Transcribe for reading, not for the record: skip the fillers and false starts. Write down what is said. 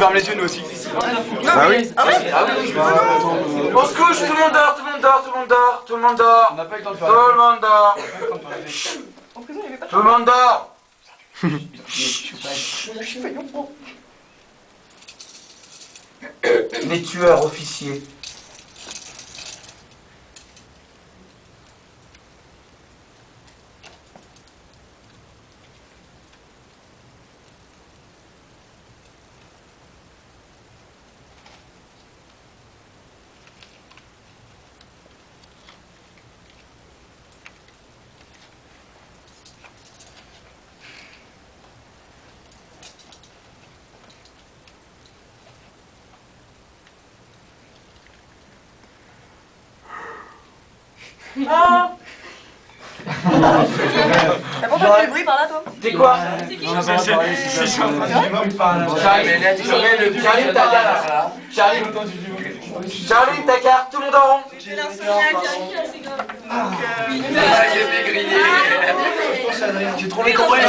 ferme les yeux nous aussi. Ah oui. Ah ouais. On se couche, tout le monde dort, tout le monde dort, tout le monde dort, tout le monde dort. On n'a pas eu le temps de Tout faire. le monde dort. En prison, il y avait pas de Tout le monde dort. Les tueurs officiers. Ah. T'as pas entendu le bruit par là, toi? T'es quoi? Charlie, ta carte, tout le monde en rond. J'ai l'insomniaque, c'est grave. J'ai trop les compris.